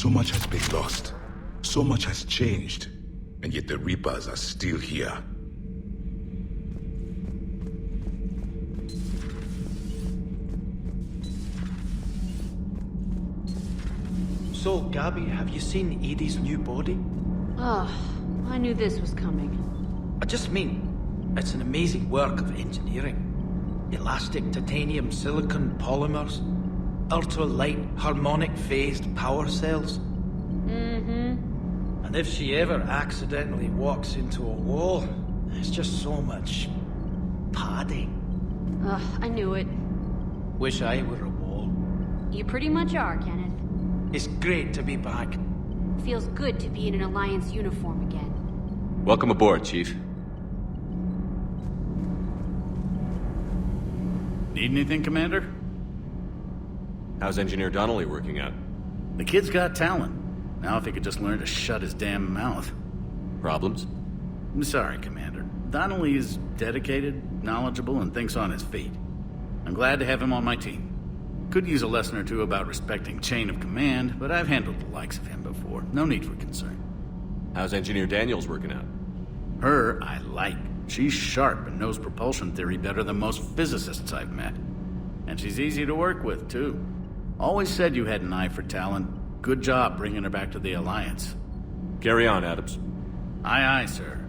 So much has been lost. So much has changed. And yet the Reapers are still here. So, Gabby, have you seen Edie's new body? Ugh, I knew this was coming. I just mean, it's an amazing work of engineering. Elastic titanium silicon polymers, ultra-light harmonic phased power cells. And if she ever accidentally walks into a wall, there's just so much padding. Ugh, I knew it. Wish I were a wall. You pretty much are, Kenneth. It's great to be back. Feels good to be in an Alliance uniform again. Welcome aboard, Chief. Need anything, Commander? How's Engineer Donnelly working out? The kid's got talent. Now if he could just learn to shut his damn mouth. Problems? I'm sorry, Commander. Donnelly is dedicated, knowledgeable, and thinks on his feet. I'm glad to have him on my team. Could use a lesson or two about respecting chain of command, but I've handled the likes of him before. No need for concern. How's Engineer Daniels working out? Her, I like. She's sharp and knows propulsion theory better than most physicists I've met. And she's easy to work with, too. Always said you had an eye for talent. Good job bringing her back to the Alliance. Carry on, Adams. Aye, aye, sir.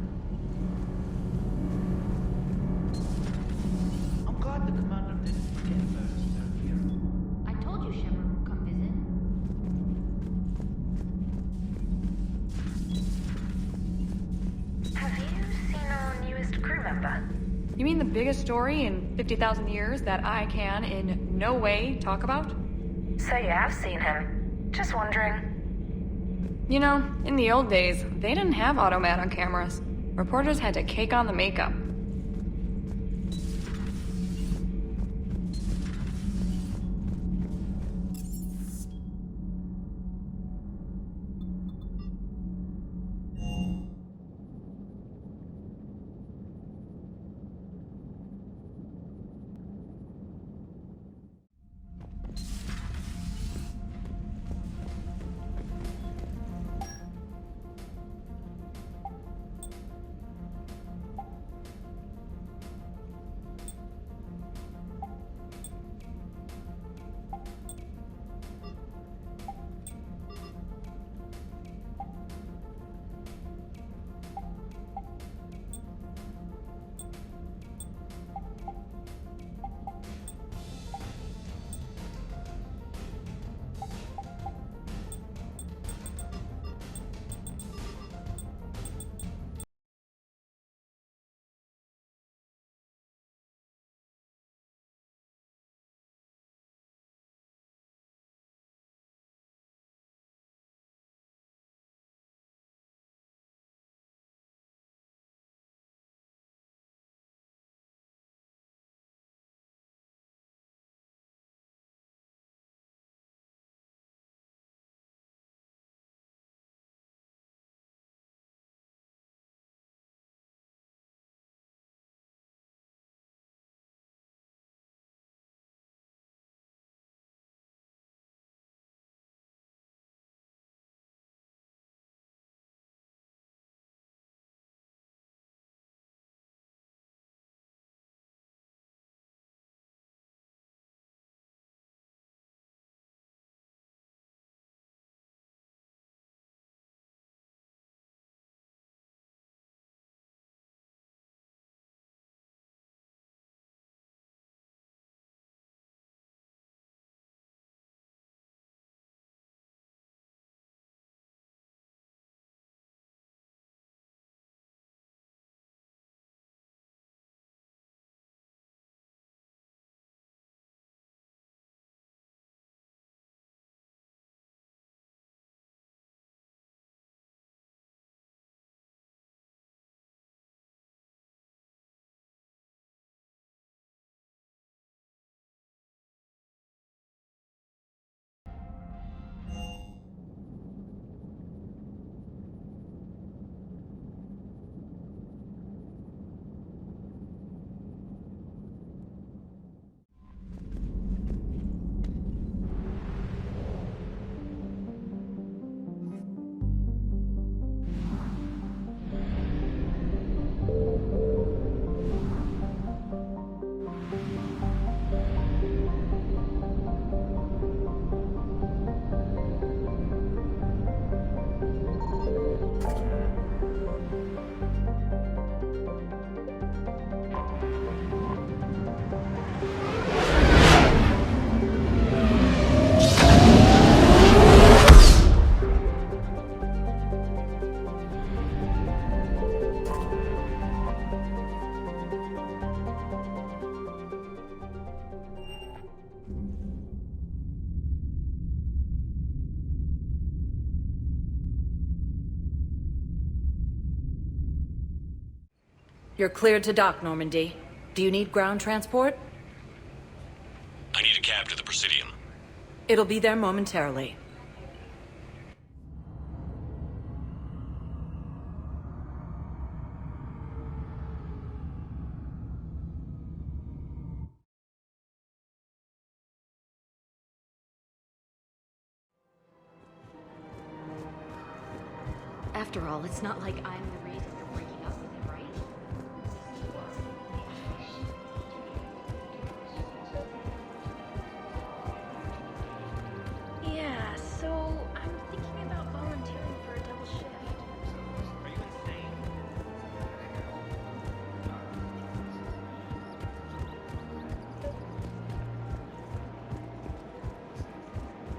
I'm glad the commander didn't forget about us down here. I told you Shepard would come visit. Have you seen our newest crew member? You mean the biggest story in 50,000 years that I can in no way talk about? So you have seen him. Just wondering. You know, in the old days, they didn't have automat on cameras. Reporters had to cake on the makeup. You're cleared to dock, Normandy. Do you need ground transport? I need a cab to the Presidium. It'll be there momentarily. After all, it's not like I'm the reason you're breaking up with him, right? Yeah, so I'm thinking about volunteering for a double shift. Are you insane?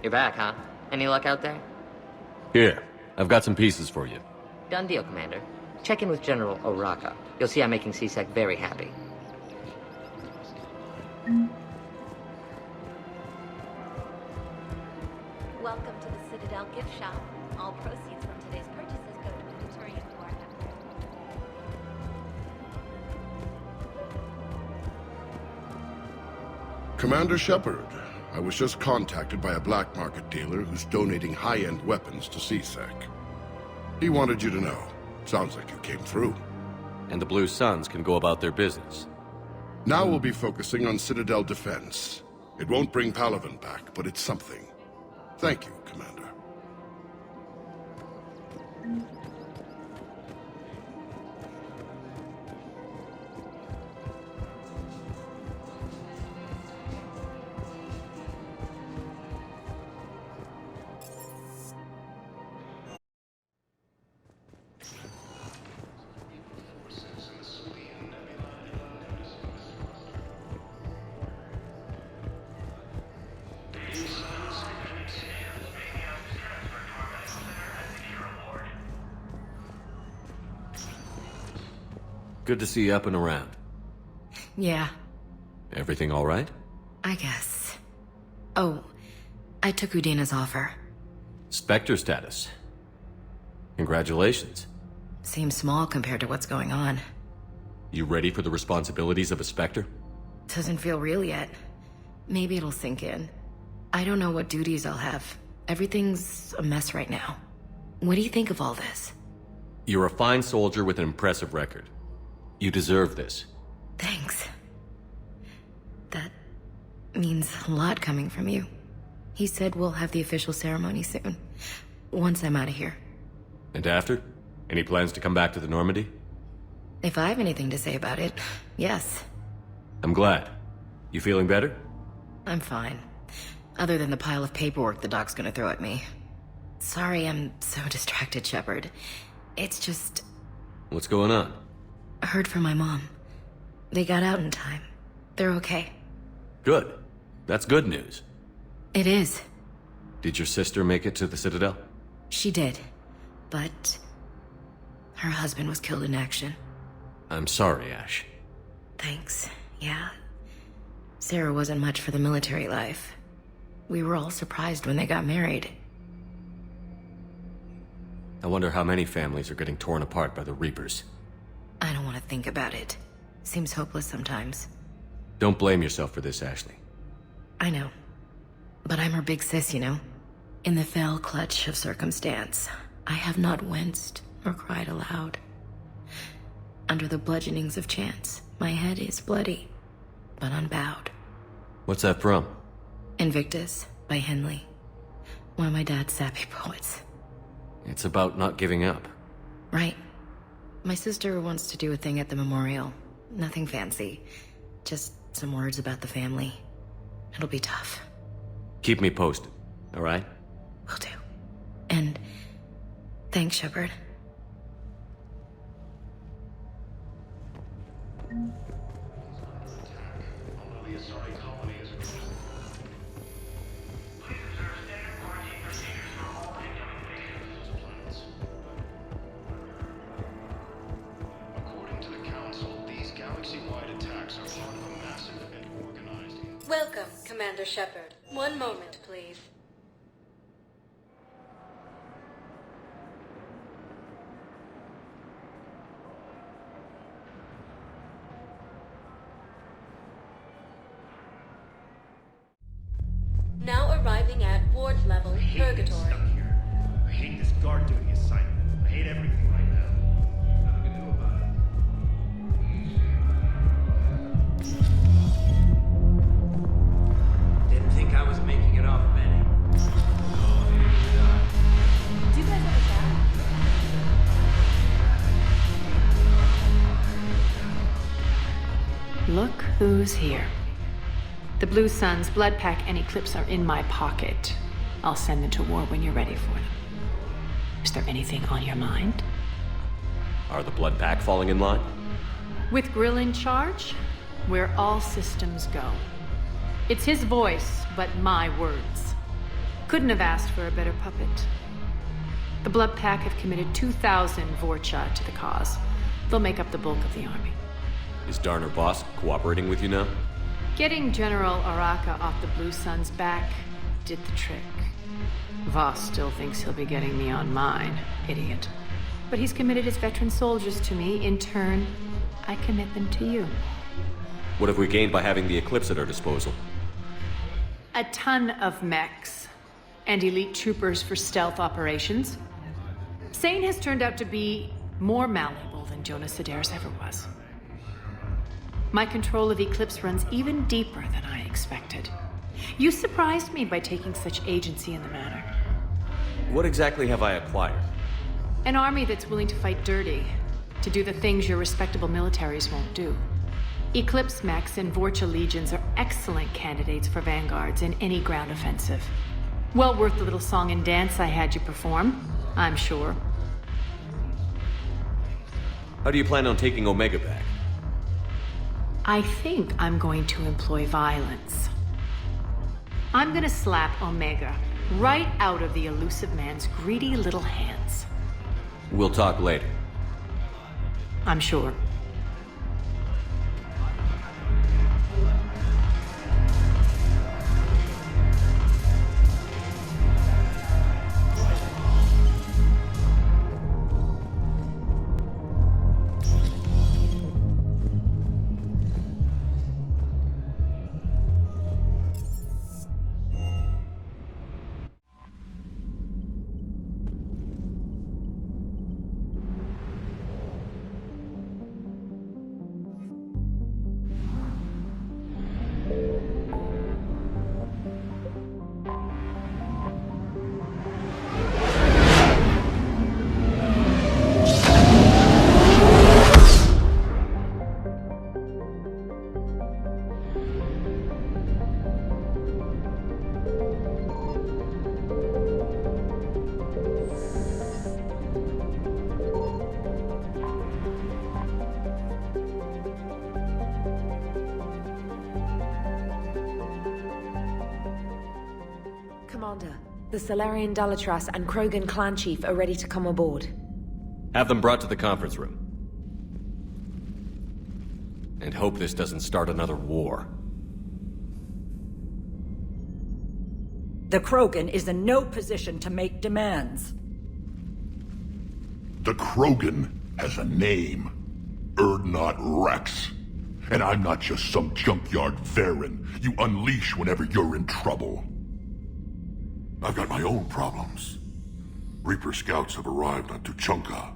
You're back, huh? Any luck out there? Here, I've got some pieces for you. Done deal, Commander. Check in with General Oraka. You'll see I'm making C-Sec very happy. Welcome to the Citadel gift shop. All proceeds from today's purchases go to humanitarian war effort. Commander Shepard, I was just contacted by a black market dealer who's donating high-end weapons to CSEC. He wanted you to know. Sounds like you came through. And the Blue Suns can go about their business. Now we'll be focusing on Citadel defense. It won't bring Palaven back, but it's something. Thank you, Commander. Good to see you up and around. Yeah, Everything all right? I guess. Oh, I took Udina's offer. Spectre status. Congratulations. Seems small compared to what's going on. You ready for the responsibilities of a Spectre? Doesn't feel real yet. Maybe it'll sink in. I don't know what duties I'll have. Everything's a mess right now. What do you think of all this? You're a fine soldier with an impressive record. You deserve this. Thanks. That means a lot coming from you. He said we'll have the official ceremony soon. Once I'm out of here. And after? Any plans to come back to the Normandy? If I have anything to say about it, yes. I'm glad. You feeling better? I'm fine. Other than the pile of paperwork the doc's gonna throw at me. Sorry I'm so distracted, Shepard. It's just... What's going on? I heard from my mom. They got out in time. They're okay. Good. That's good news. It is. Did your sister make it to the Citadel? She did. But... her husband was killed in action. I'm sorry, Ash. Thanks. Yeah. Sarah wasn't much for the military life. We were all surprised when they got married. I wonder how many families are getting torn apart by the Reapers. I don't want to think about it. Seems hopeless sometimes. Don't blame yourself for this, Ashley. I know. But I'm her big sis, you know? In the fell clutch of circumstance, I have not winced or cried aloud. Under the bludgeonings of chance, my head is bloody, but unbowed. What's that from? Invictus by Henley. One of my dad's sappy poets. It's about not giving up. Right. My sister wants to do a thing at the memorial. Nothing fancy. Just some words about the family. It'll be tough. Keep me posted, all right? Will do. And thanks, Shepard. Welcome, Commander Shepard. One moment, please. arriving at ward level purgatory. I hate this guard duty assignment. I hate everything right now. Nothing to do about it. Didn't think I was making it off, Benny. Do you guys have a chat? Look who's here. The Blue Suns, Blood Pack, and Eclipse are in my pocket. I'll send them to war when you're ready for them. Is there anything on your mind? Are the Blood Pack falling in line? With Grill in charge, where all systems go. It's his voice, but my words. Couldn't have asked for a better puppet. The Blood Pack have committed 2,000 Vorcha to the cause. They'll make up the bulk of the army. Is Darner Boss cooperating with you now? Getting General Araka off the Blue Suns' back did the trick. Voss still thinks he'll be getting me on mine, idiot. But he's committed his veteran soldiers to me. In turn, I commit them to you. What have we gained by having the Eclipse at our disposal? A ton of mechs and elite troopers for stealth operations. Sane has turned out to be more malleable than Jonas Sedaris ever was. My control of Eclipse runs even deeper than I expected. You surprised me by taking such agency in the matter. What exactly have I acquired? An army that's willing to fight dirty, to do the things your respectable militaries won't do. Eclipse mechs and Vorcha legions are excellent candidates for vanguards in any ground offensive. Well worth the little song and dance I had you perform, I'm sure. How do you plan on taking Omega back? I think I'm going to employ violence. I'm gonna slap Omega right out of the elusive man's greedy little hands. We'll talk later. I'm sure. Commander, the Salarian Dalatras and Krogan clan chief are ready to come aboard. Have them brought to the conference room. And hope this doesn't start another war. The Krogan is in no position to make demands. The Krogan has a name. Urdnot Rex. And I'm not just some junkyard Varen you unleash whenever you're in trouble. I've got my own problems. Reaper scouts have arrived on Tuchanka.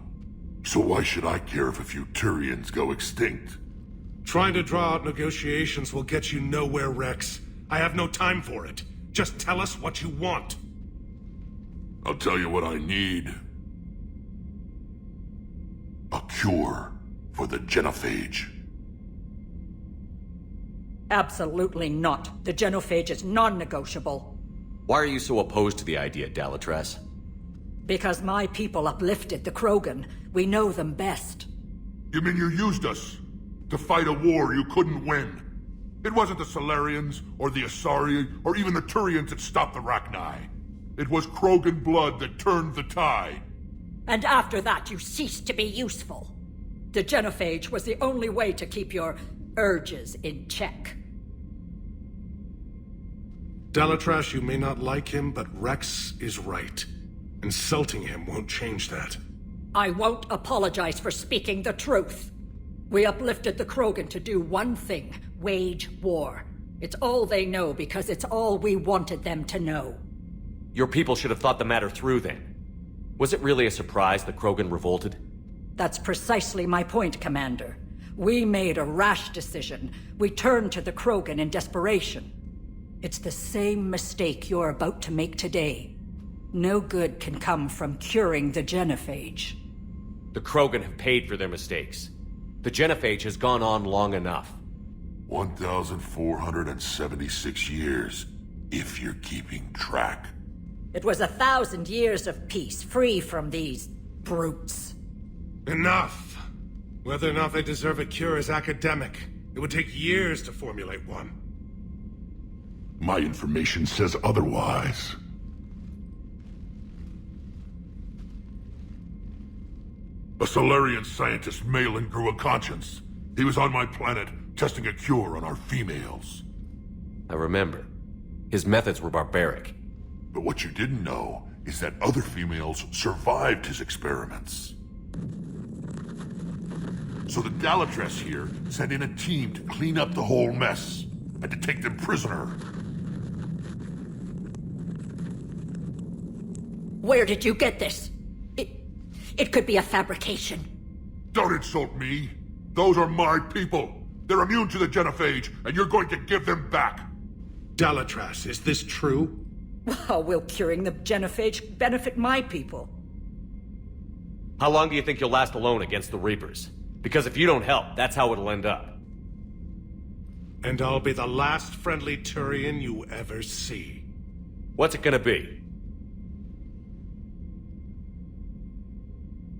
So why should I care if a few Turians go extinct? Trying to draw out negotiations will get you nowhere, Rex. I have no time for it. Just tell us what you want. I'll tell you what I need. A cure for the genophage. Absolutely not. The genophage is non-negotiable. Why are you so opposed to the idea, Dalatras? Because my people uplifted the Krogan. We know them best. You mean you used us to fight a war you couldn't win? It wasn't the Solarians, or the Asari, or even the Turians that stopped the Rachni. It was Krogan blood that turned the tide. And after that, you ceased to be useful. The genophage was the only way to keep your urges in check. Dalatras, you may not like him, but Rex is right. Insulting him won't change that. I won't apologize for speaking the truth. We uplifted the Krogan to do one thing: wage war. It's all they know because it's all we wanted them to know. Your people should have thought the matter through then. Was it really a surprise that Krogan revolted? That's precisely my point, Commander. We made a rash decision. We turned to the Krogan in desperation. It's the same mistake you're about to make today. No good can come from curing the genophage. The Krogan have paid for their mistakes. The genophage has gone on long enough. 1,476 years, if you're keeping track. It was 1,000 years of peace, free from these brutes. Enough! Whether or not they deserve a cure is academic. It would take years to formulate one. My information says otherwise. A Solarian scientist, Malin, grew a conscience. He was on my planet, testing a cure on our females. I remember. His methods were barbaric. But what you didn't know is that other females survived his experiments. So the Dalatress here sent in a team to clean up the whole mess, and to take them prisoner. Where did you get this? It could be a fabrication. Don't insult me. Those are my people. They're immune to the genophage, and you're going to give them back. Dalatrass, is this true? How will curing the genophage benefit my people? How long do you think you'll last alone against the Reapers? Because if you don't help, that's how it'll end up. And I'll be the last friendly Turian you ever see. What's it gonna be?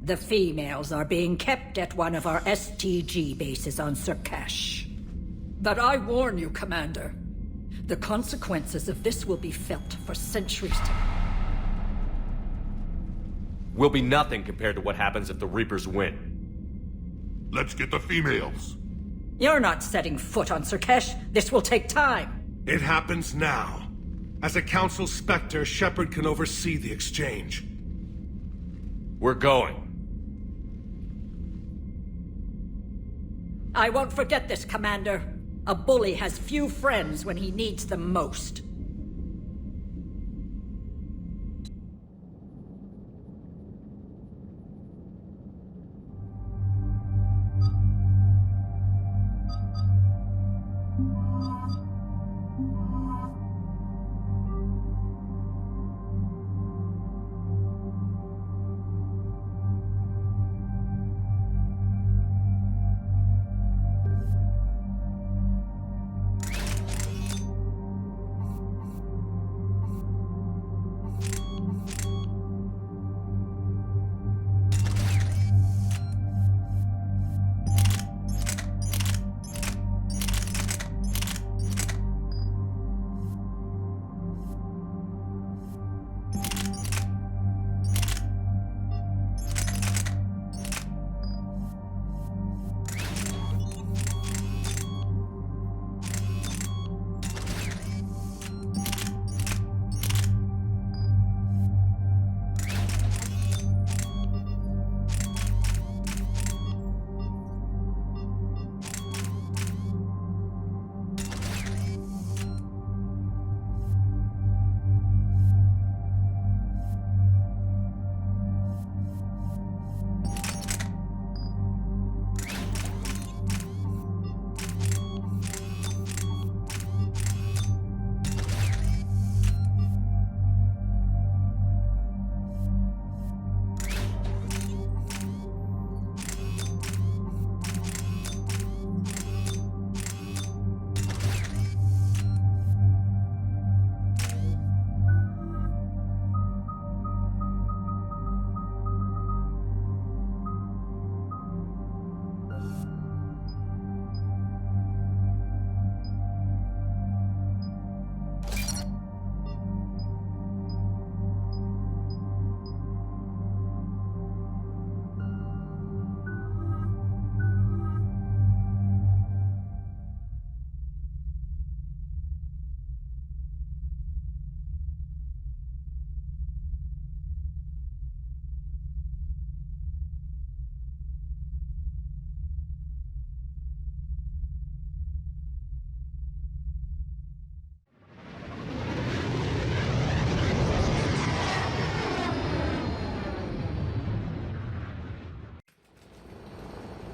The females are being kept at one of our STG bases on Surkash. But I warn you, Commander. The consequences of this will be felt for centuries to come. Will be nothing compared to what happens if the Reapers win. Let's get the females. You're not setting foot on Surkash. This will take time. It happens now. As a Council Spectre, Shepard can oversee the exchange. We're going. I won't forget this, Commander. A bully has few friends when he needs them most.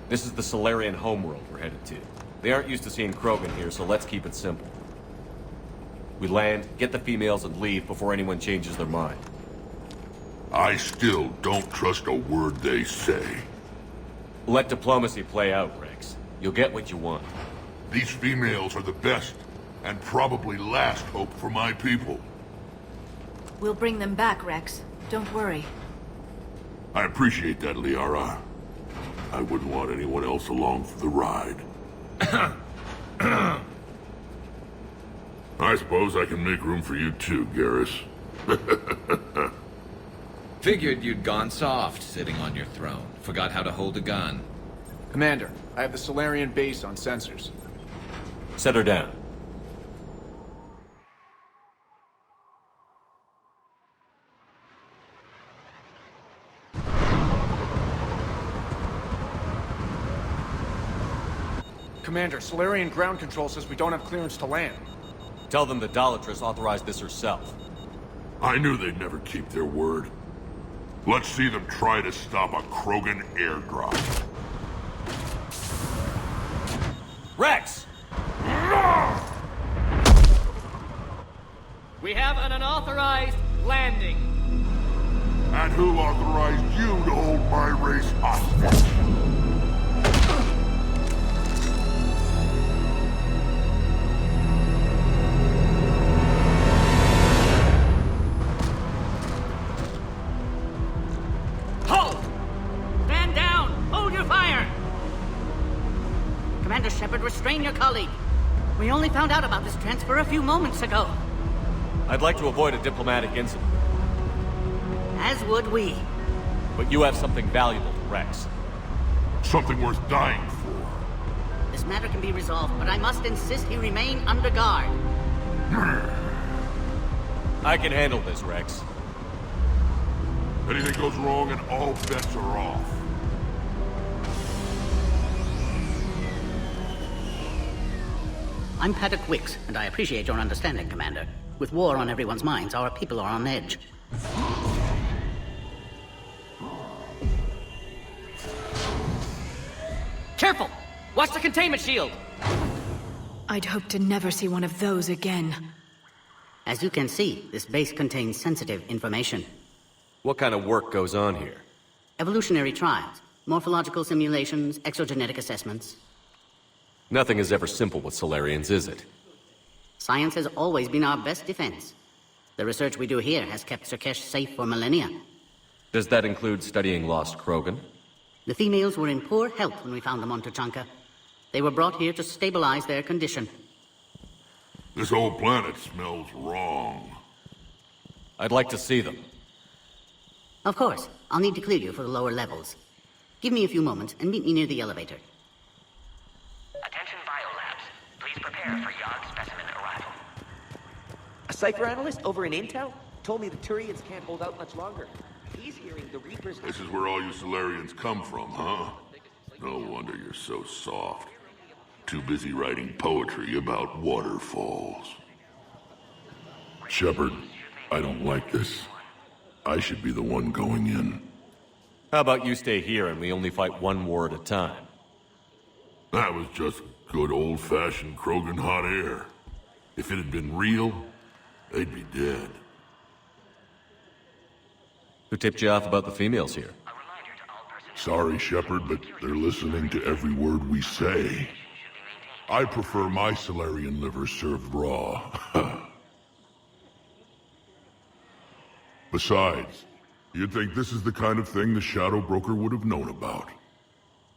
This is the Solarian homeworld we're headed to. They aren't used to seeing Krogan here, so let's keep it simple. We land, get the females, and leave before anyone changes their mind. I still don't trust a word they say. Let diplomacy play out, Rex. You'll get what you want. These females are the best, and probably last hope for my people. We'll bring them back, Rex. Don't worry. I appreciate that, Liara. I wouldn't want anyone else along for the ride. I suppose I can make room for you too, Garrus. Figured you'd gone soft sitting on your throne. Forgot how to hold a gun. Commander, I have the Solarian base on sensors. Set her down. Commander, Solarian ground control says we don't have clearance to land. Tell them the Dolatress authorized this herself. I knew they'd never keep their word. Let's see them try to stop a Krogan airdrop. Rex! We have an unauthorized landing. And who authorized you to hold my race hostage? Hold! Stand down! Hold your fire! Commander Shepard, restrain your colleague. We only found out about this transfer a few moments ago. I'd like to avoid a diplomatic incident. As would we. But you have something valuable to Rex. Something worth dying for. This matter can be resolved, but I must insist he remain under guard. I can handle this, Rex. Anything goes wrong and all bets are off. I'm Paddock Wicks, and I appreciate your understanding, Commander. With war on everyone's minds, our people are on edge. Careful! Watch the containment shield! I'd hope to never see one of those again. As you can see, this base contains sensitive information. What kind of work goes on here? Evolutionary trials, morphological simulations, exogenetic assessments. Nothing is ever simple with Solarians, is it? Science has always been our best defense. The research we do here has kept Surkesh safe for millennia. Does that include studying lost Krogan? The females were in poor health when we found them on Tuchanka. They were brought here to stabilize their condition. This whole planet smells wrong. I'd like to see them. Of course. I'll need to clear you for the lower levels. Give me a few moments and meet me near the elevator. Attention biolabs. Please prepare for yard specimen arrival. A cipher analyst over in Intel told me the Turians can't hold out much longer. He's hearing the Reapers... This is where all you Solarians come from, huh? No wonder you're so soft. Too busy writing poetry about waterfalls. Shepard, I don't like this. I should be the one going in. How about you stay here and we only fight one war at a time? That was just good old-fashioned Krogan hot air. If it had been real, they'd be dead. Who tipped you off about the females here? Sorry, Shepard, but they're listening to every word we say. I prefer my Solarian liver served raw. Besides, you'd think this is the kind of thing the Shadow Broker would have known about.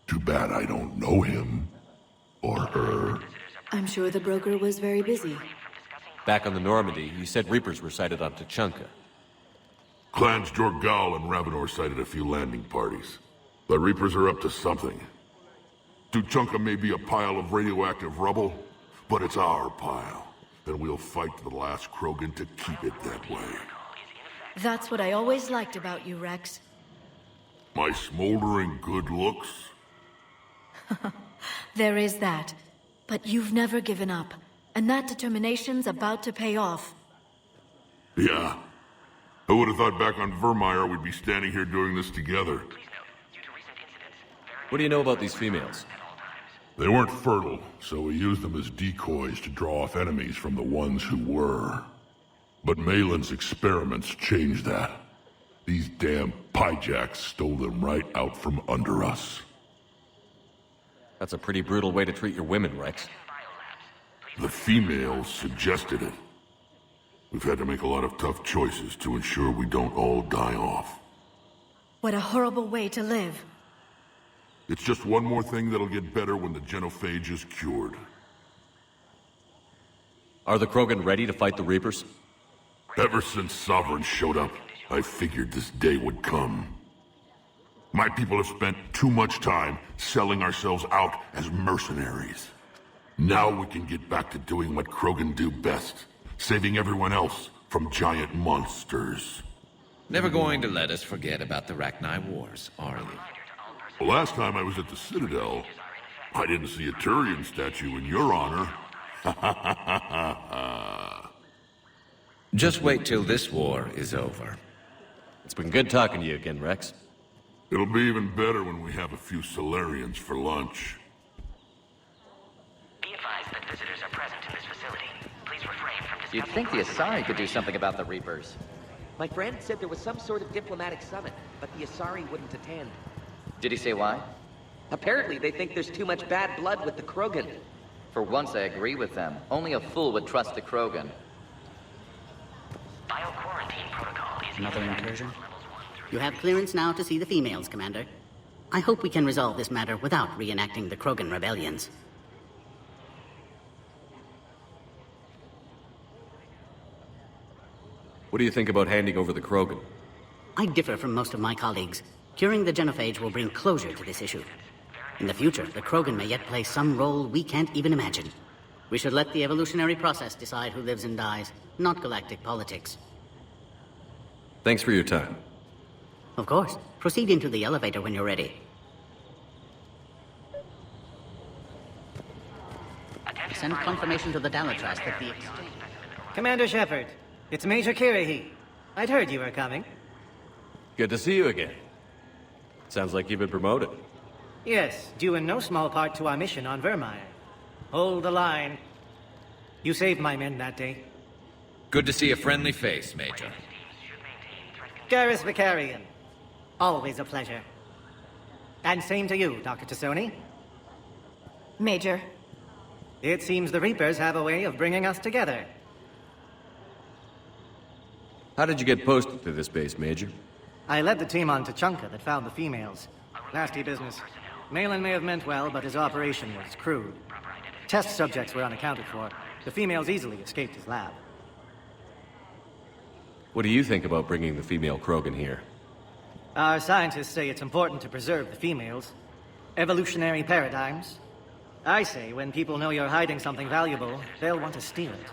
Too bad I don't know him. Or her. I'm sure the broker was very busy. Back on the Normandy, you said Reapers were sighted on Tuchanka. Clans Jorgal and Ravenor sighted a few landing parties. The Reapers are up to something. Tuchanka may be a pile of radioactive rubble, but it's our pile. And we'll fight to the last Krogan to keep it that way. That's what I always liked about you, Rex. My smoldering good looks? There is that. But you've never given up. And that determination's about to pay off. Yeah. Who would have thought back on Vermeer we'd be standing here doing this together? What do you know about these females? They weren't fertile, so we used them as decoys to draw off enemies from the ones who were. But Malin's experiments changed that. These damn pyjacks stole them right out from under us. That's a pretty brutal way to treat your women, Rex. The females suggested it. We've had to make a lot of tough choices to ensure we don't all die off. What a horrible way to live. It's just one more thing that'll get better when the genophage is cured. Are the Krogan ready to fight the Reapers? Ever since Sovereign showed up, I figured this day would come. My people have spent too much time selling ourselves out as mercenaries. Now we can get back to doing what Krogan do best, saving everyone else from giant monsters. Never going to let us forget about the Rachni Wars, are you? The last time I was at the Citadel, I didn't see a Turian statue in your honor. Just wait till this war is over. It's been good talking to you again, Rex. It'll be even better when we have a few Solarians for lunch. Be advised that visitors are present in this facility. Please refrain from discussing... You'd think the Asari could do something about the Reapers. My friend said there was some sort of diplomatic summit, but the Asari wouldn't attend. Did he say why? Apparently, they think there's too much bad blood with the Krogan. For once, I agree with them. Only a fool would trust the Krogan. Bio-quarantine protocol is... Another incursion? You have clearance now to see the females, Commander. I hope we can resolve this matter without reenacting the Krogan rebellions. What do you think about handing over the Krogan? I differ from most of my colleagues. Curing the genophage will bring closure to this issue. In the future, the Krogan may yet play some role we can't even imagine. We should let the evolutionary process decide who lives and dies, not galactic politics. Thanks for your time. Of course. Proceed into the elevator when you're ready. Send confirmation to the Dalatras that the... Commander Shepard, it's Major Kirahi. I'd heard you were coming. Good to see you again. Sounds like you've been promoted. Yes, due in no small part to our mission on Vermeer. Hold the line. You saved my men that day. Good to see a friendly face, Major. Garrus Vicarian. Always a pleasure. And same to you, Dr. Tassoni. Major. It seems the Reapers have a way of bringing us together. How did you get posted to this base, Major? I led the team on Tachanka that found the females. Nasty business. Malin may have meant well, but his operation was crude. Test subjects were unaccounted for. The females easily escaped his lab. What do you think about bringing the female Krogan here? Our scientists say it's important to preserve the females. Evolutionary paradigms. I say when people know you're hiding something valuable, they'll want to steal it.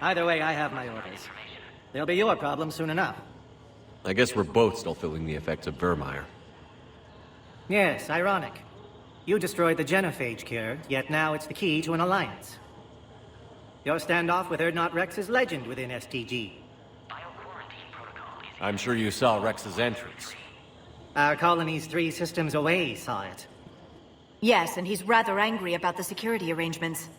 Either way, I have my orders. They'll be your problem soon enough. I guess we're both still feeling the effects of Vermeer. Yes, ironic. You destroyed the genophage cure, yet now it's the key to an alliance. Your standoff with Urdnot Rex is legend within STG. I'm sure you saw Rex's entrance. Our colony's 3 systems away saw it. Yes, and he's rather angry about the security arrangements.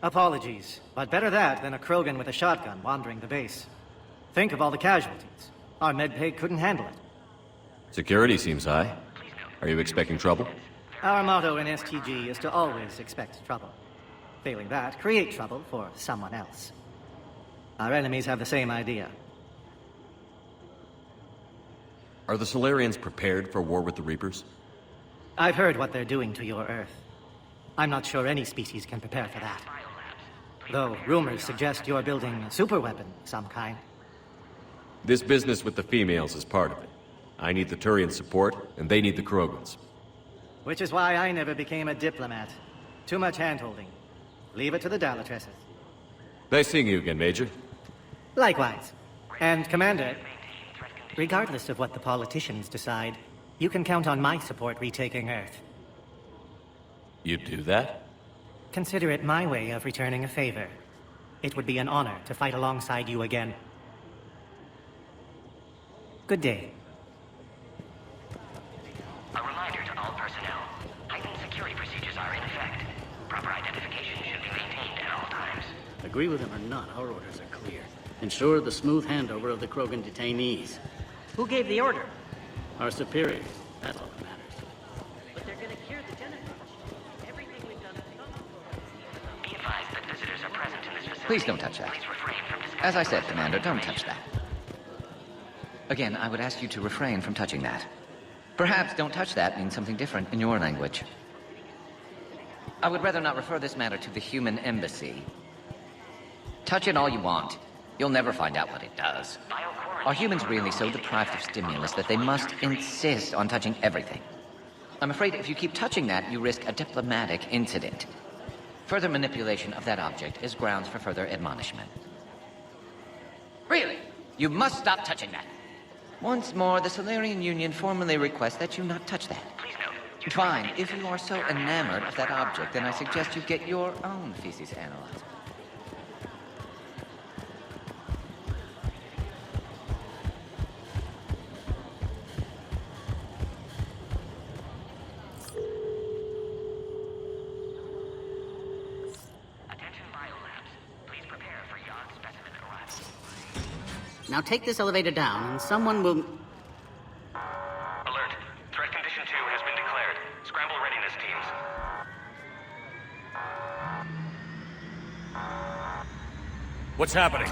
Apologies, but better that than a Krogan with a shotgun wandering the base. Think of all the casualties. Our medpay couldn't handle it. Security seems high. Are you expecting trouble? Our motto in STG is to always expect trouble. Failing that, create trouble for someone else. Our enemies have the same idea. Are the Solarians prepared for war with the Reapers? I've heard what they're doing to your Earth. I'm not sure any species can prepare for that. Though rumors suggest you're building a superweapon of some kind. This business with the females is part of it. I need the Turian support, and they need the Krogans. Which is why I never became a diplomat. Too much hand-holding. Leave it to the Dalatresses. Nice seeing you again, Major. Likewise. And, Commander, regardless of what the politicians decide, you can count on my support retaking Earth. You'd do that? Consider it my way of returning a favor. It would be an honor to fight alongside you again. Good day. A reminder to all personnel Agree with him or not, our orders are clear. Ensure the smooth handover of the Krogan detainees. Who gave the order? Our superiors. That's all that matters. But they're gonna cure the Genophage. Everything we've done is not. Be advised that visitors are present in this facility. Please don't touch that. Please refrain from discussing. As I said, Commander, don't touch that. Again, I would ask you to refrain from touching that. Perhaps don't touch that means something different in your language. I would rather not refer this matter to the human embassy. Touch it all you want. You'll never find out what it does. Are humans really so deprived of stimulus that they must insist on touching everything? I'm afraid if you keep touching that, you risk a diplomatic incident. Further manipulation of that object is grounds for further admonishment. Really? You must stop touching that. Once more, the Solarian Union formally requests that you not touch that. Please note. Fine. If you are so enamored of that object, then I suggest you get your own feces analyzed. Now take this elevator down, and someone will... Alert. Threat condition 2 has been declared. Scramble readiness teams. What's happening?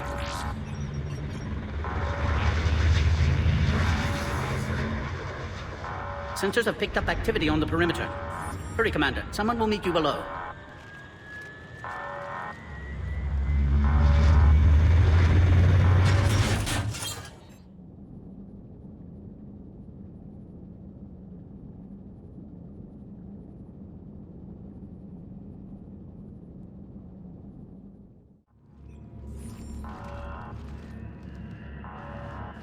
Sensors have picked up activity on the perimeter. Hurry, Commander. Someone will meet you below.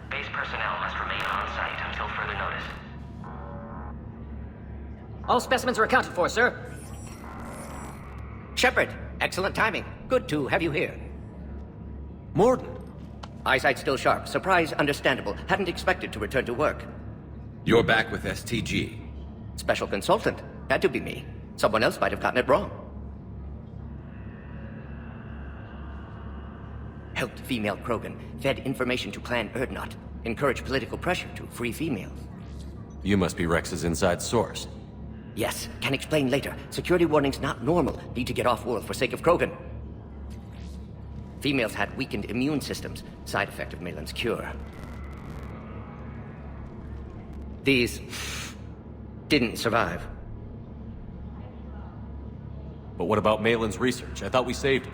Base personnel must remain on site until further notice. All specimens are accounted for, sir. Shepard, excellent timing. Good to have you here. Morden. Eyesight still sharp. Surprise understandable. Hadn't expected to return to work. You're back with STG. Special consultant. Had to be me. Someone else might have gotten it wrong. Helped female Krogan. Fed information to Clan Erdnot. Encouraged political pressure to free females. You must be Rex's inside source. Yes, can explain later. Security warnings not normal. Need to get off-world for sake of Krogan. Females had weakened immune systems. Side effect of Malin's cure. These... didn't survive. But what about Malin's research? I thought we saved it.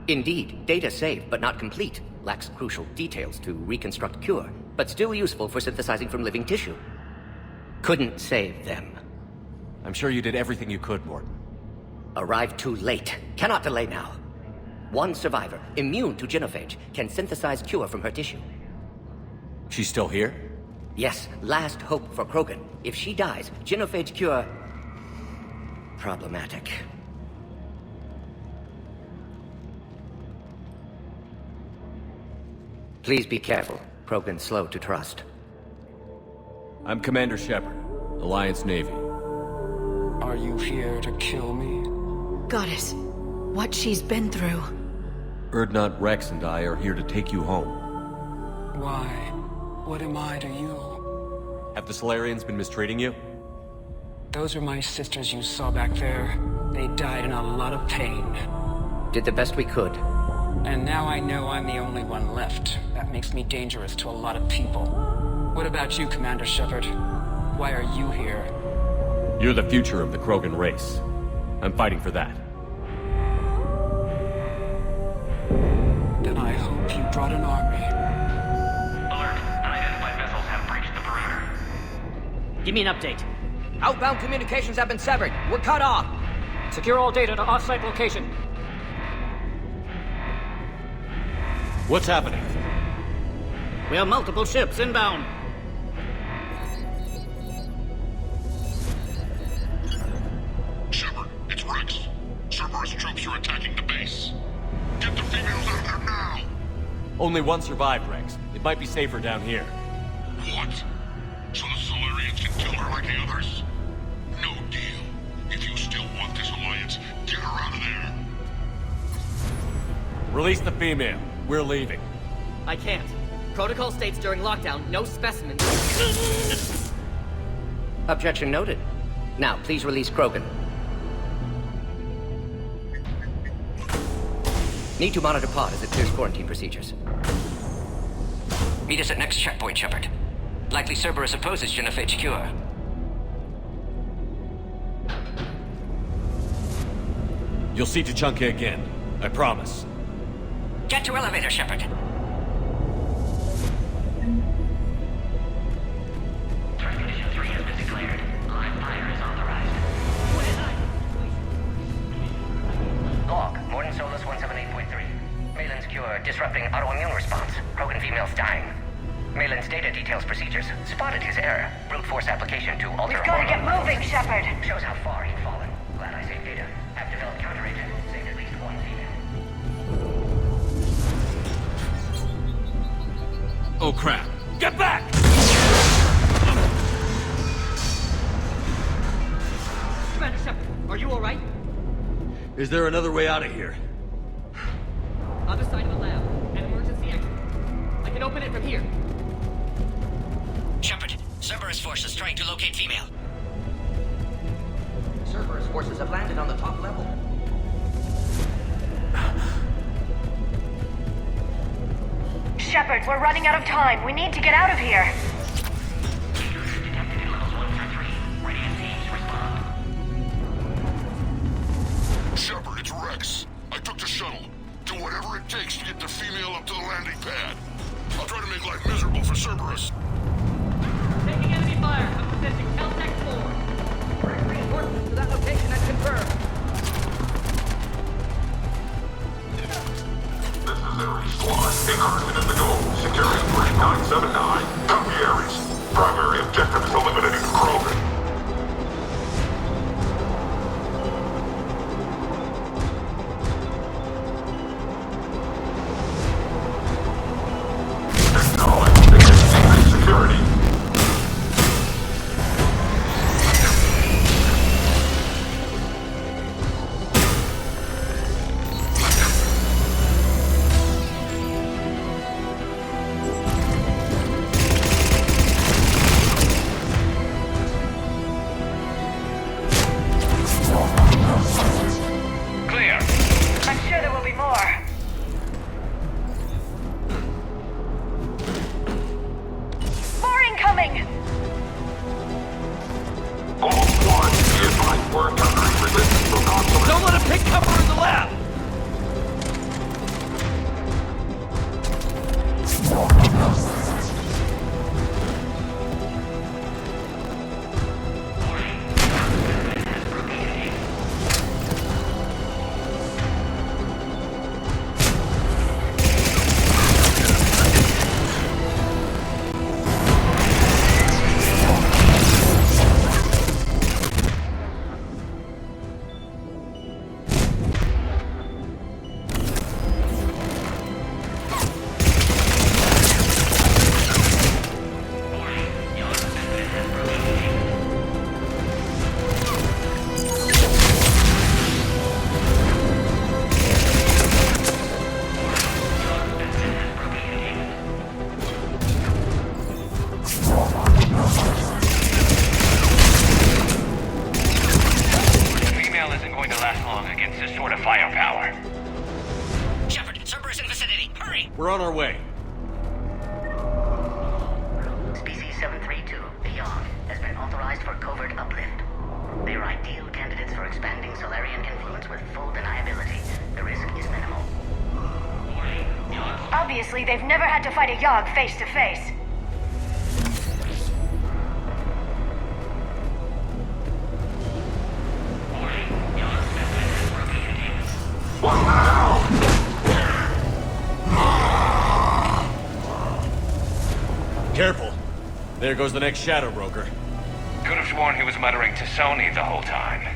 Indeed, data saved, but not complete. Lacks crucial details to reconstruct cure, but still useful for synthesizing from living tissue. Couldn't save them. I'm sure you did everything you could, Morden. Arrived too late. Cannot delay now. One survivor, immune to genophage, can synthesize cure from her tissue. She's still here? Yes, last hope for Krogan. If she dies, genophage cure... problematic. Please be careful. Krogan's slow to trust. I'm Commander Shepard, Alliance Navy. Are you here to kill me? Goddess, what she's been through. Erdnot, Rex, and I are here to take you home. Why? What am I to you? Have the Solarians been mistreating you? Those are my sisters you saw back there. They died in a lot of pain. Did the best we could. And now I know I'm the only one left. That makes me dangerous to a lot of people. What about you, Commander Shepard? Why are you here? You're the future of the Krogan race. I'm fighting for that. Then I hope you brought an army. Alert. Unidentified vessels have breached the perimeter. Give me an update. Outbound communications have been severed. We're cut off. Secure all data to off-site location. What's happening? We have multiple ships inbound. Shepard, it's Rex. Cerberus troops are attacking the base. Get the females out of there now! Only one survived, Rex. It might be safer down here. What? So the Solarians can kill her like the others? No deal. If you still want this alliance, get her out of there. Release the female. We're leaving. I can't. Protocol states during lockdown, no specimens. Objection noted. Now, please release Krogan. Need to monitor pod as it clears quarantine procedures. Meet us at next checkpoint, Shepard. Likely Cerberus opposes genophage cure. You'll see Tachanka again. I promise. Get to elevator, Shepard. Threat condition 3 has been declared. Live fire is authorized. Log, Morden Solus 178.3. Malin's cure disrupting autoimmune response. Krogan females dying. Malin's data details procedures. Spotted his error. Brute force application to alter. We've got to get moving, Shepard. Shows how far he'd fallen. Glad I saved data. Have developed counteragent. Saved at least one female. Oh crap! Get back! Commander Shepard, are you alright? Is there another way out of here? Other side of the lab. An emergency exit. I can open it from here. Shepard, Cerberus forces trying to locate female. Cerberus forces have landed on the top level. Shepard, we're running out of time. We need to get out of here. Detected in levels 1 through 3. Radiant teams respond. Shepard, it's Rex. I took the shuttle. Do whatever it takes to get the female up to the landing pad. I'll try to make life miserable for Cerberus. Taking enemy fire. I'm presenting Caltech 4. Bring reinforcements to that location and confirm. This is Ares Squad. Incarnate in the goal. Securing Bridge 979. Copy Ares. Primary objective is eliminating the Krogan. Security. Clear. I'm sure there will be more. More incoming! All squad, be advised we're encountering resistance from non-select. Don't let him take cover in the lab! Female isn't going to last long against this sort of firepower. Shepard, Cerberus in vicinity. Hurry! We're on our way. Species 732, the Yogg, has been authorized for covert uplift. They are ideal candidates for expanding Solarian influence with full deniability. The risk is minimal. Obviously, they've never had to fight a Yogg face to face. What now? Careful. There goes the next shadow broker. Could have sworn he was muttering to Sony the whole time.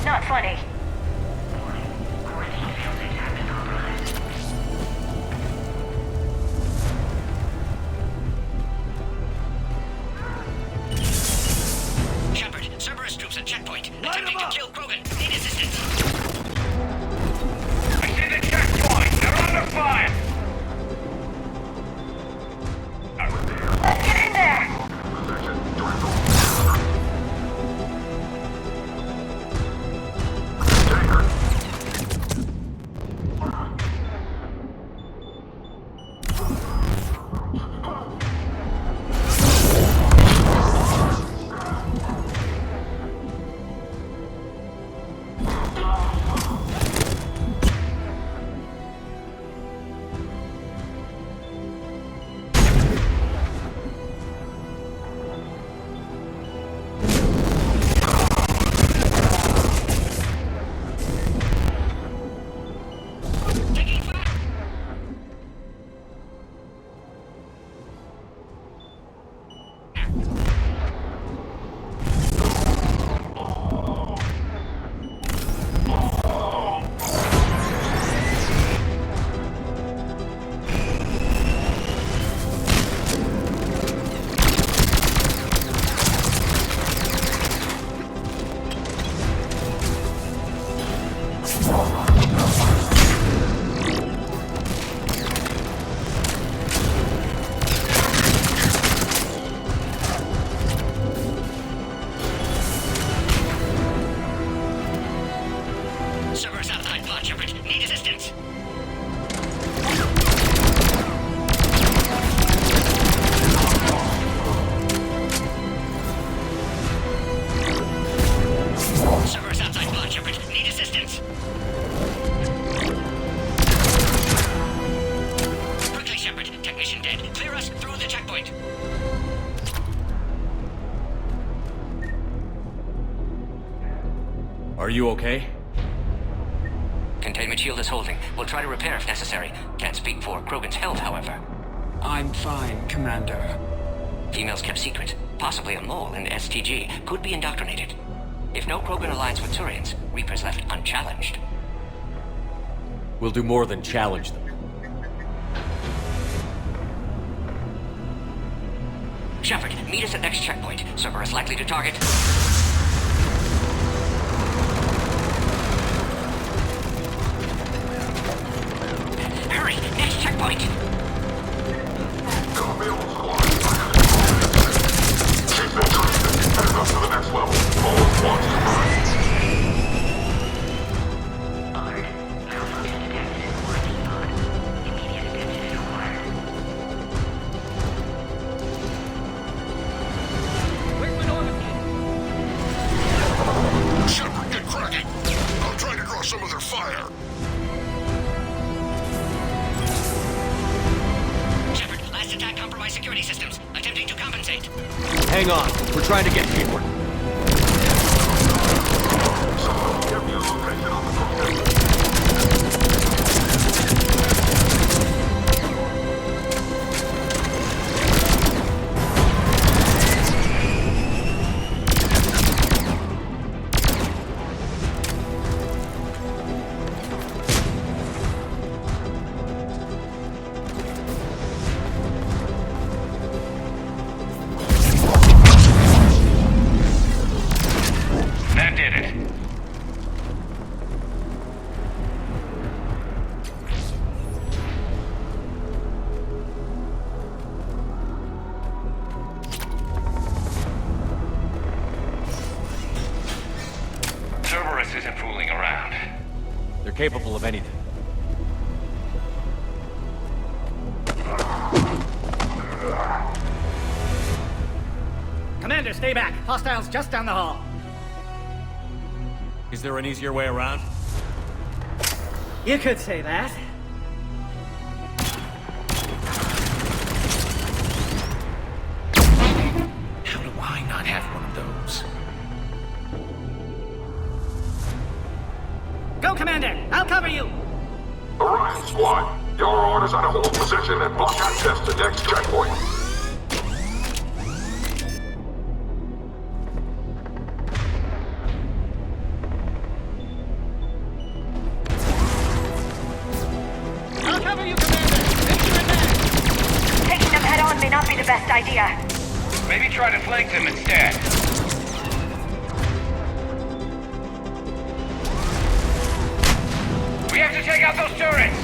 Not funny. Shepard, Cerberus troops at checkpoint. Attempting to kill Krogan. Need assistance. I see the checkpoint. They're on the checkpoint. Are you okay? Containment shield is holding. We'll try to repair if necessary. Can't speak for Krogan's health, however. I'm fine, Commander. Females kept secret. Possibly a mole in STG. Could be indoctrinated. If no Krogan aligns with Turians, Reaper's left unchallenged. We'll do more than challenge them. Shepard, meet us at next checkpoint. Cerberus likely to target. Hurry! Next checkpoint! Copy all squad. Keep that training. Heading up to the next level. All squads confirmed. Shepard, get cracking! I'm trying to draw some of their fire. Shepard, last attack compromised security systems. Attempting to compensate. Hang on. We're trying to get Hayward. Give me a location on the cockpit. That did it. Cerberus isn't fooling around. They're capable of anything. Commander, stay back. Hostiles just down the hall. Is there an easier way around? You could say that. How do I not have one of those? Go, Commander! I'll cover you! Orion squad, your orders are to hold position and block access to next checkpoint. I'll cover you, Commander! Make sure it back! Taking them head on may not be the best idea. Maybe try to flank them instead. We have to take out those turrets!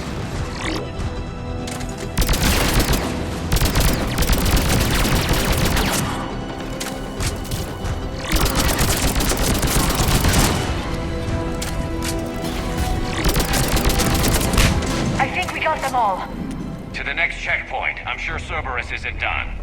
I think we got them all. To the next checkpoint. I'm sure Cerberus isn't done.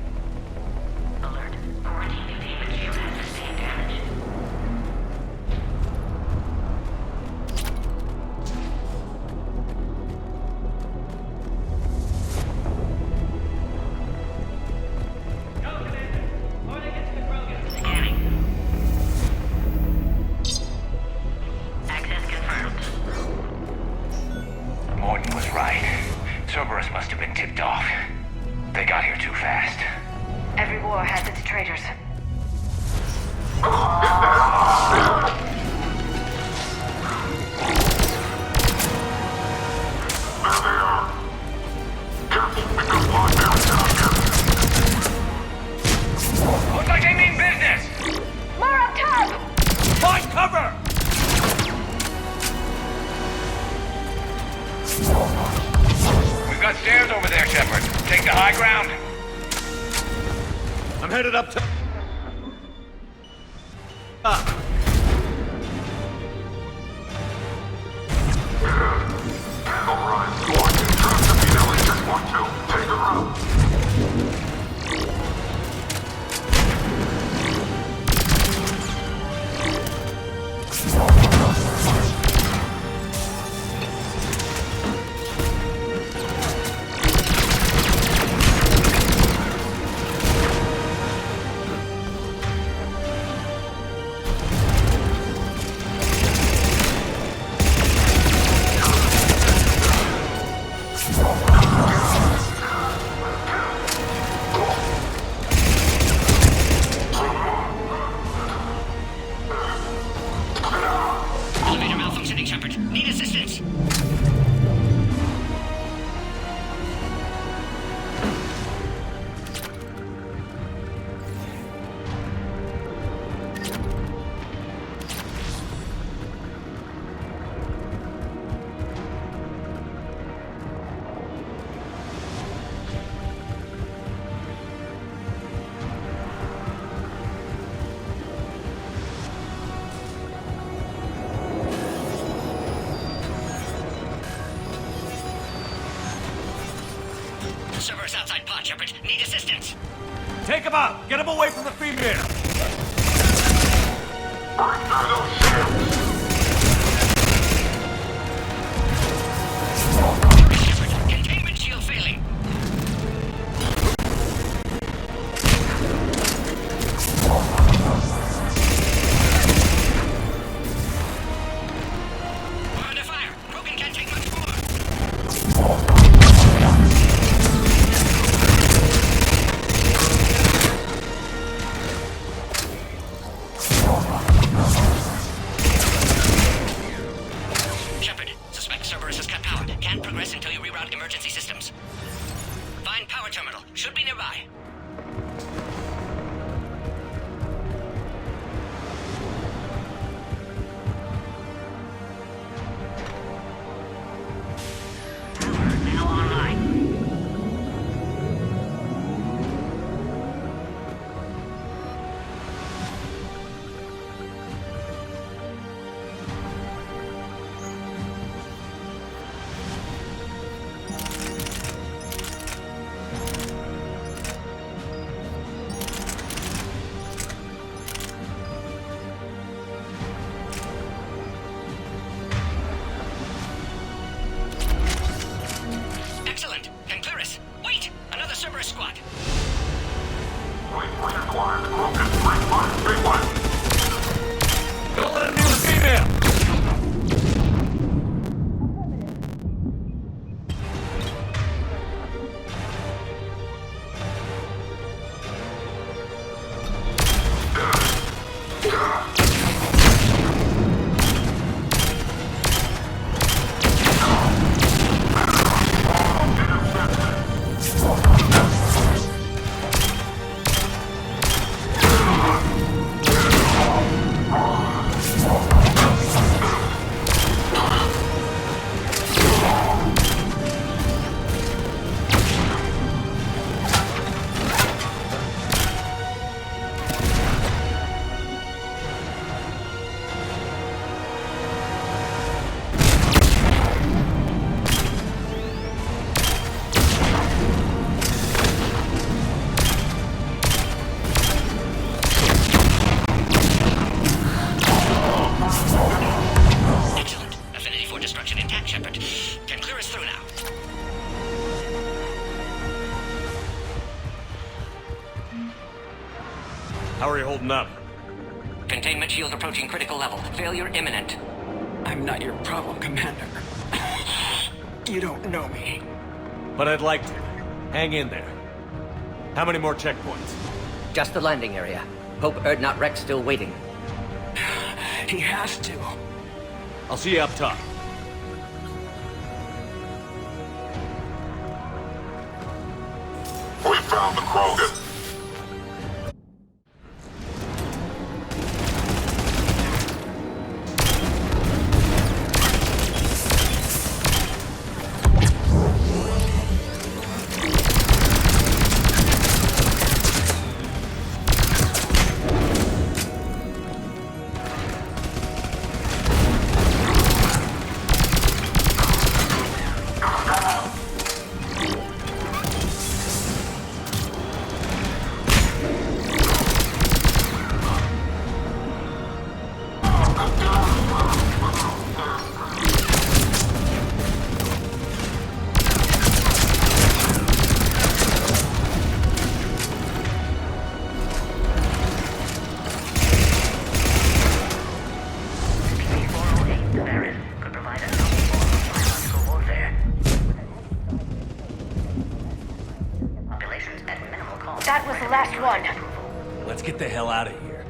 Morton was right. Cerberus must have been tipped off. They got here too fast. Every war has its traitors. There they are. Careful, we could find them down here. Looks like they mean business! More up top! Find cover! We've got stairs over there, Shepard. Take the high ground. I'm headed up to... Up. Orion squad, trust the female in checkpoint 2. Take her out. Cerberus outside pod, Shepard. Need assistance. Take him out! Get him away from the female! Shepard, containment shield failing. We're under fire. Krogan can't take much more. Shepard, suspect Cerberus has cut power. Can't progress until you reroute emergency systems. Find power terminal. Should be nearby. Now online. Excellent. Concurus. Wait! Another Cerberus squad. Don't let him near the female! Excellent. Affinity for destruction intact, Shepard. Can clear us through now. How are you holding up? Containment shield approaching critical level. Failure imminent. I'm not your problem, Commander. You don't know me. But I'd like to. Hang in there. How many more checkpoints? Just the landing area. Hope Erdnot Rex still waiting. He has to. I'll see you up top. We found the Krogan. That was the last one. Let's get the hell out of here.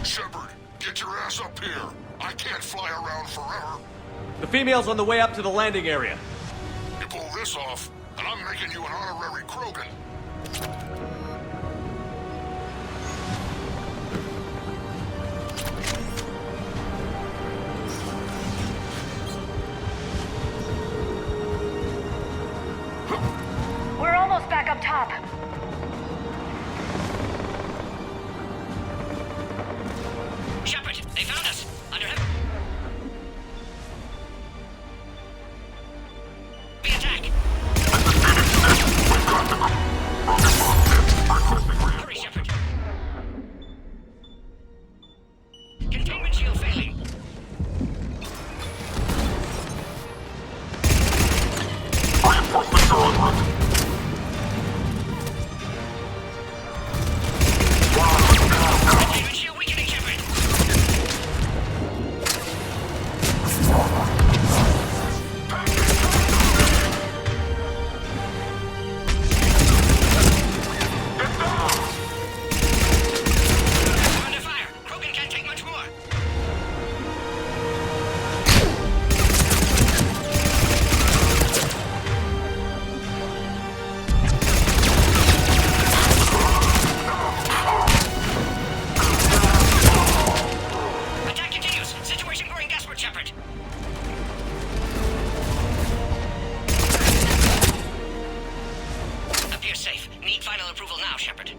Shepard, get your ass up here. I can't fly around forever. The female's on the way up to the landing area. You pull this off, and I'm making you an honorary Krogan. We're almost back up top. Shepard, they found us. Under heavy attack. now, Shepard.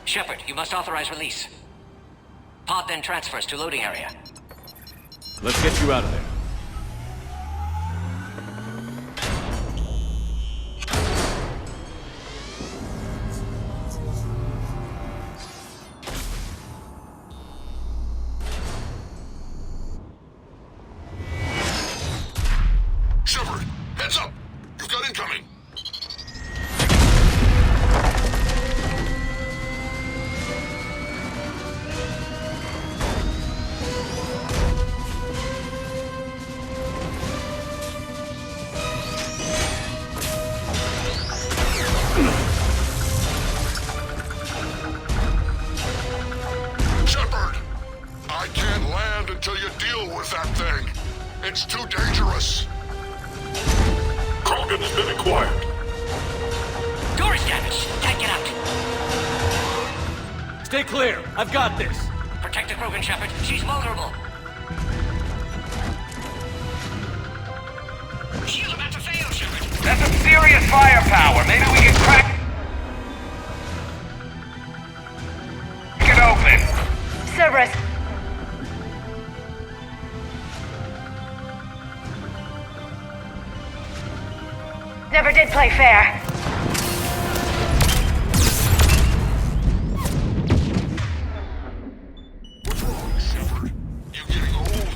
Shepard, you must authorize release. Pod then transfers to loading area. Let's get you out of there. Shepard, heads up! You've got incoming! Shepard! I can't land until you deal with that thing. It's too dangerous. Krogan's been acquired. Door is damaged. Can't get out. Stay clear. I've got this. Protect the Krogan, Shepard. She's vulnerable. Shield about to fail, Shepard. That's some serious firepower. Maybe we can crack it open. Cerberus, never did play fair. What's wrong, Shepard? You getting old?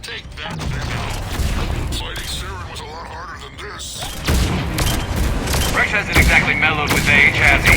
Take that thing out. Fighting Saren was a lot harder than this. Rex hasn't exactly mellowed with age, has he?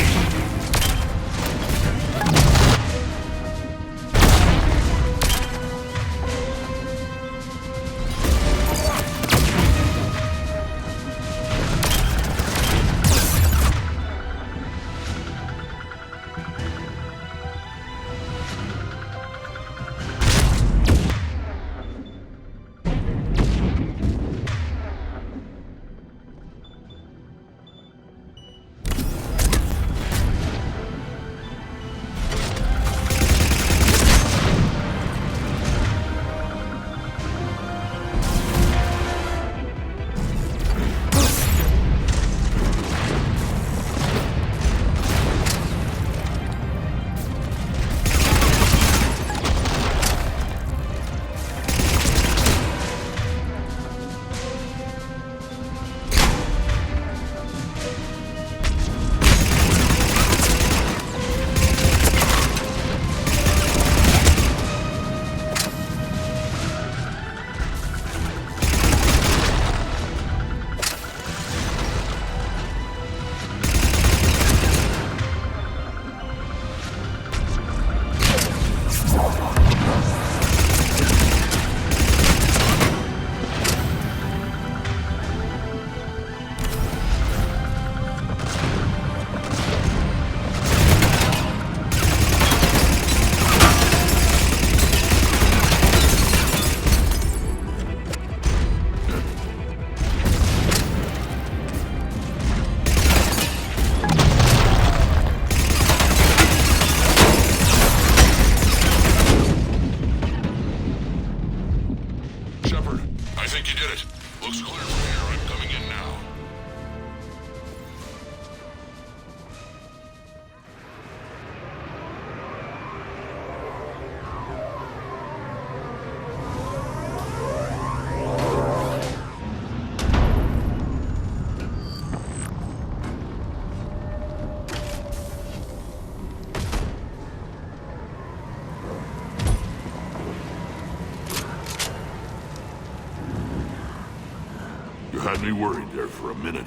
You had me worried there for a minute.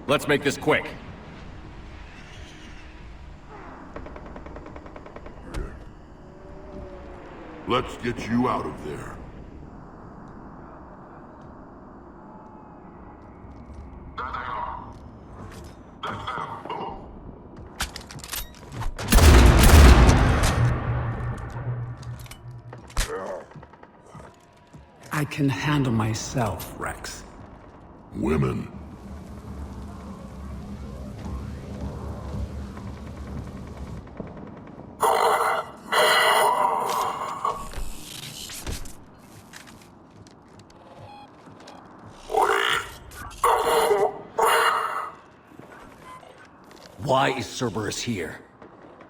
Let's make this quick. Let's get you out of there. I can handle myself, Rex. Women. Why is Cerberus here?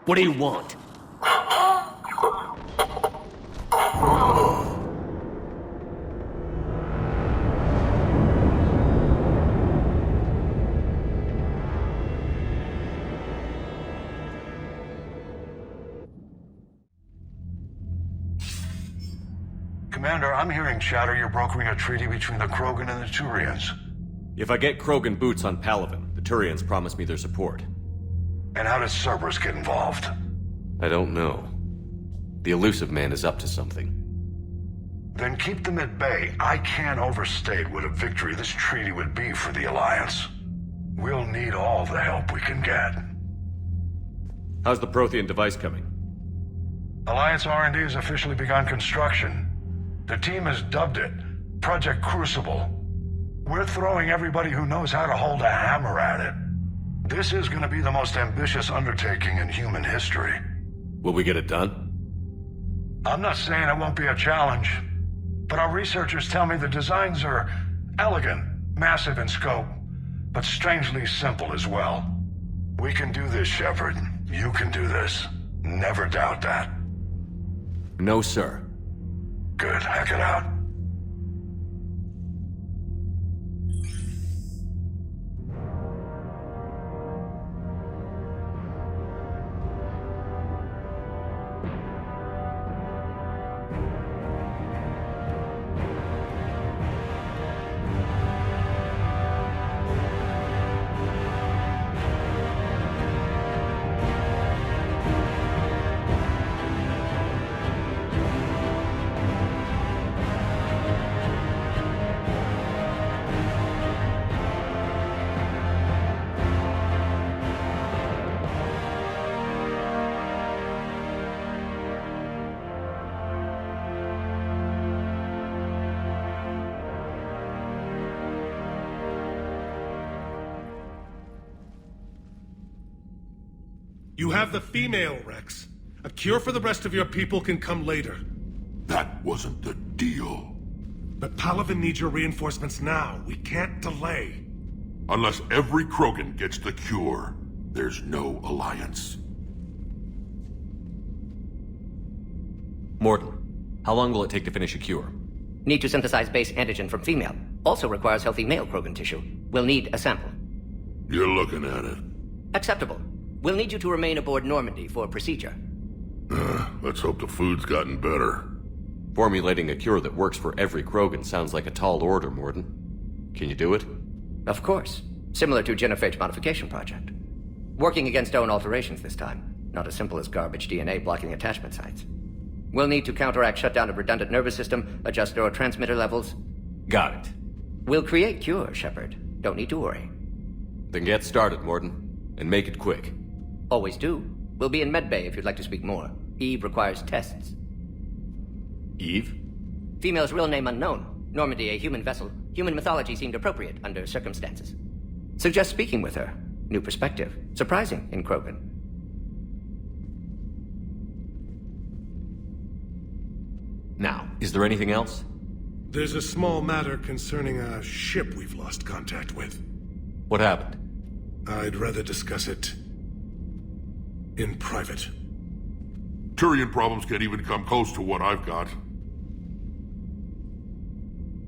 What do you want? Commander, I'm hearing chatter you're brokering a treaty between the Krogan and the Turians. If I get Krogan boots on Palaven, the Turians promise me their support. And how does Cerberus get involved? I don't know. The elusive man is up to something. Then keep them at bay. I can't overstate what a victory this treaty would be for the Alliance. We'll need all the help we can get. How's the Prothean device coming? Alliance R&D has officially begun construction. The team has dubbed it Project Crucible. We're throwing everybody who knows how to hold a hammer at it. This is going to be the most ambitious undertaking in human history. Will we get it done? I'm not saying it won't be a challenge, but our researchers tell me the designs are elegant, massive in scope, but strangely simple as well. We can do this, Shepard. You can do this. Never doubt that. No, sir. Good. Hack it out. You have the female, Rex. A cure for the rest of your people can come later. That wasn't the deal. But Palaven needs your reinforcements now. We can't delay. Unless every Krogan gets the cure, there's no alliance. Morton, how long will it take to finish a cure? Need to synthesize base antigen from female. Also requires healthy male Krogan tissue. We'll need a sample. You're looking at it. Acceptable. We'll need you to remain aboard Normandy for procedure. Let's hope the food's gotten better. Formulating a cure that works for every Krogan sounds like a tall order, Morton. Can you do it? Of course. Similar to genophage modification project. Working against own alterations this time. Not as simple as garbage DNA blocking attachment sites. We'll need to counteract shutdown of redundant nervous system, adjust neurotransmitter levels. Got it. We'll create cure, Shepard. Don't need to worry. Then get started, Morton. And make it quick. Always do. We'll be in medbay if you'd like to speak more. Eve requires tests. Eve? Female's real name unknown. Normandy, a human vessel. Human mythology seemed appropriate under circumstances. Suggest speaking with her. New perspective. Surprising in Krogan. Now, is there anything else? There's a small matter concerning a ship we've lost contact with. What happened? I'd rather discuss it in private. Turian problems can't even come close to what I've got.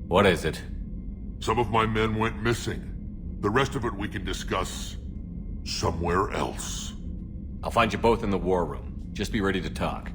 What is it? Some of my men went missing. The rest of it we can discuss somewhere else. I'll find you both in the war room. Just be ready to talk.